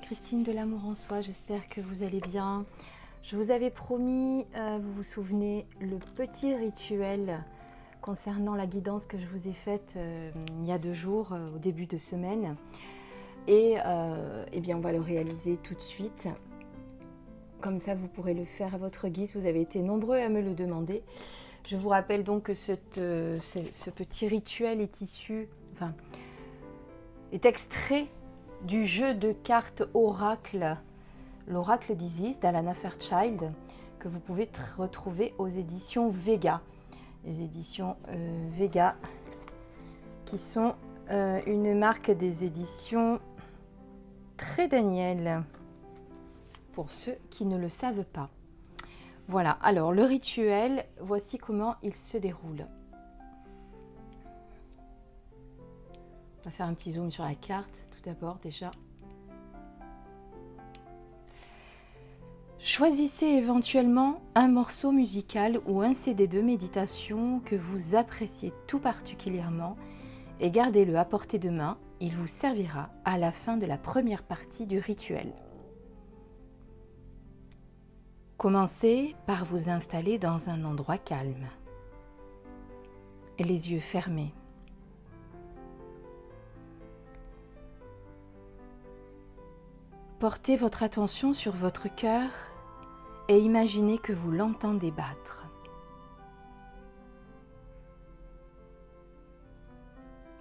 Christine de l'Amour en Soi, j'espère que vous allez bien. Je vous avais promis, vous vous souvenez, le petit rituel concernant la guidance que je vous ai faite il y a 2 jours, au début de semaine. Et eh bien, on va le réaliser tout de suite. Comme ça, vous pourrez le faire à votre guise. Vous avez été nombreux à me le demander. Je vous rappelle donc que ce petit rituel est est extrait du jeu de cartes Oracle, l'Oracle d'Isis d'Alana Fairchild, que vous pouvez retrouver aux éditions Vega. Les éditions Vega, qui sont une marque des éditions Très Daniel, pour ceux qui ne le savent pas. Voilà, alors le rituel, voici comment il se déroule. On va faire un petit zoom sur la carte, tout d'abord déjà. Choisissez éventuellement un morceau musical ou un CD de méditation que vous appréciez tout particulièrement et gardez-le à portée de main. Il vous servira à la fin de la première partie du rituel. Commencez par vous installer dans un endroit calme, les yeux fermés. Portez votre attention sur votre cœur et imaginez que vous l'entendez battre.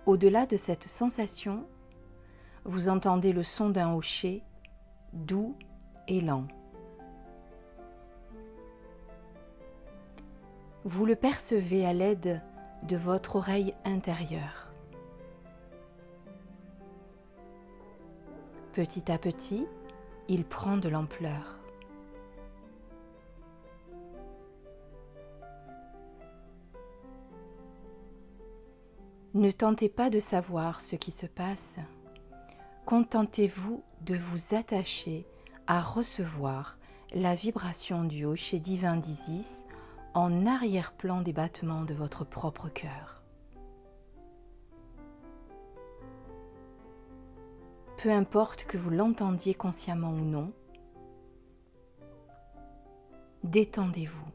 Au-delà de cette sensation, vous entendez le son d'un hochet doux et lent. Vous le percevez à l'aide de votre oreille intérieure. Petit à petit, il prend de l'ampleur. Ne tentez pas de savoir ce qui se passe. Contentez-vous de vous attacher à recevoir la vibration du hochet divin d'Isis en arrière-plan des battements de votre propre cœur. Peu importe que vous l'entendiez consciemment ou non, détendez-vous.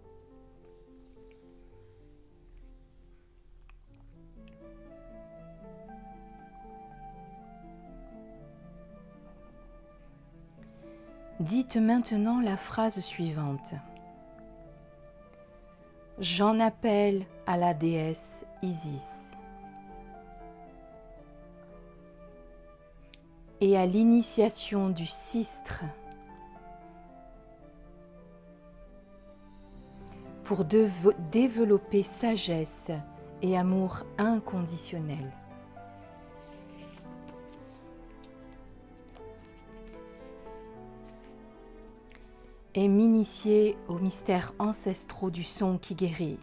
Dites maintenant la phrase suivante. J'en appelle à la déesse Isis et à l'initiation du sistre pour développer sagesse et amour inconditionnel. Et m'initier aux mystères ancestraux du son qui guérit.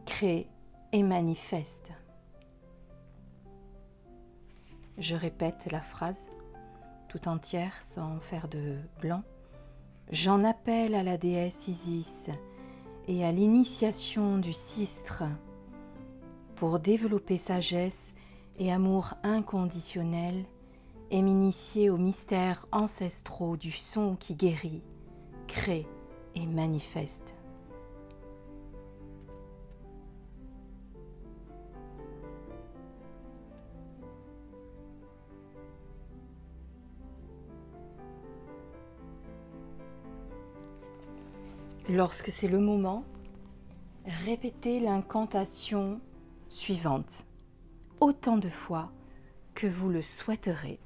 Crée et manifeste. Je répète la phrase tout entière sans faire de blanc. J'en appelle à la déesse Isis et à l'initiation du sistre pour développer sagesse et amour inconditionnel et m'initier aux mystères ancestraux du son qui guérit, crée et manifeste. Lorsque c'est le moment, répétez l'incantation suivante autant de fois que vous le souhaiterez.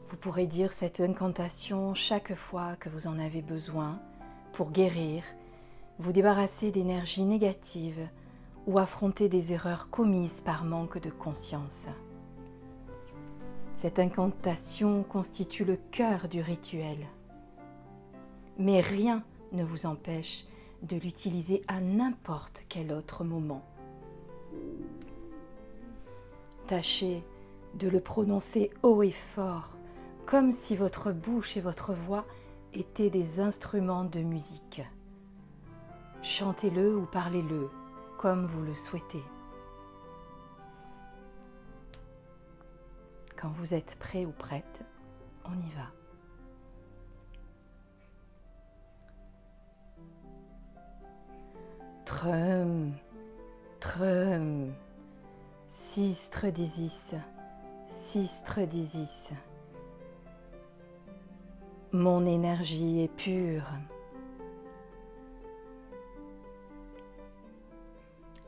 Vous pourrez dire cette incantation chaque fois que vous en avez besoin pour guérir, vous débarrasser d'énergies négatives ou affronter des erreurs commises par manque de conscience. Cette incantation constitue le cœur du rituel, mais rien ne vous empêche de l'utiliser à n'importe quel autre moment. Tâchez de le prononcer haut et fort, comme si votre bouche et votre voix étaient des instruments de musique. Chantez-le ou parlez-le comme vous le souhaitez. Quand vous êtes prêt ou prête, on y va. Trum, trum, sistre disis, sistre disis. Mon énergie est pure.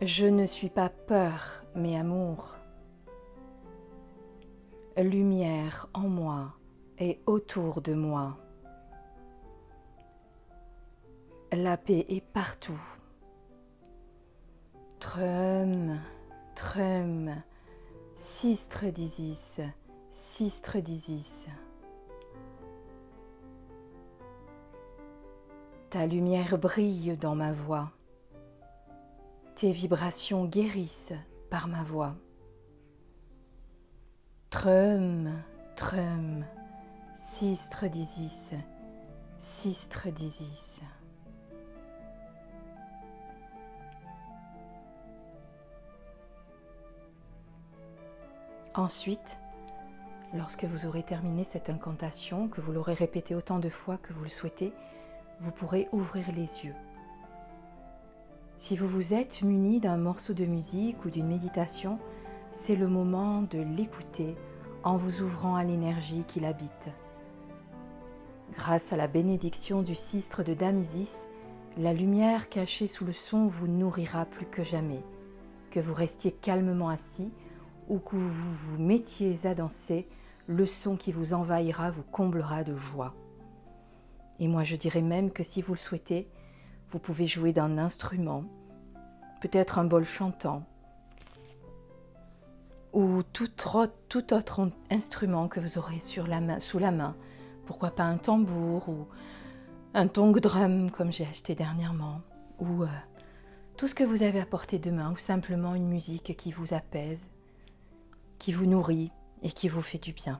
Je ne suis pas peur, mais amour. Lumière en moi et autour de moi. La paix est partout. Trum, trum, sistre disis, sistre disis. Ta lumière brille dans ma voix. Tes vibrations guérissent par ma voix. Trum, trum, sistre disis, sistre disis. Ensuite, lorsque vous aurez terminé cette incantation, que vous l'aurez répétée autant de fois que vous le souhaitez, vous pourrez ouvrir les yeux. Si vous vous êtes muni d'un morceau de musique ou d'une méditation, c'est le moment de l'écouter en vous ouvrant à l'énergie qui l'habite. Grâce à la bénédiction du sistre de Dame Isis, la lumière cachée sous le son vous nourrira plus que jamais. Que vous restiez calmement assis ou que vous vous mettiez à danser, le son qui vous envahira vous comblera de joie. Et moi je dirais même que si vous le souhaitez, vous pouvez jouer d'un instrument, peut-être un bol chantant, ou tout autre instrument que vous aurez sous la main. Pourquoi pas un tambour ou un tong drum comme j'ai acheté dernièrement, ou tout ce que vous avez à portée de main, ou simplement une musique qui vous apaise, qui vous nourrit et qui vous fait du bien.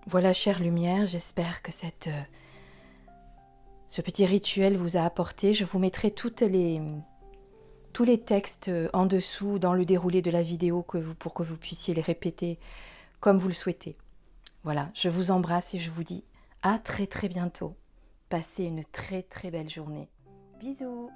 Voilà, chère lumière, j'espère que ce petit rituel vous a apporté. Je vous mettrai tous les textes en dessous dans le déroulé de la vidéo pour que vous puissiez les répéter comme vous le souhaitez. Voilà, je vous embrasse et je vous dis à très très bientôt. Passez une très très belle journée. Bisous!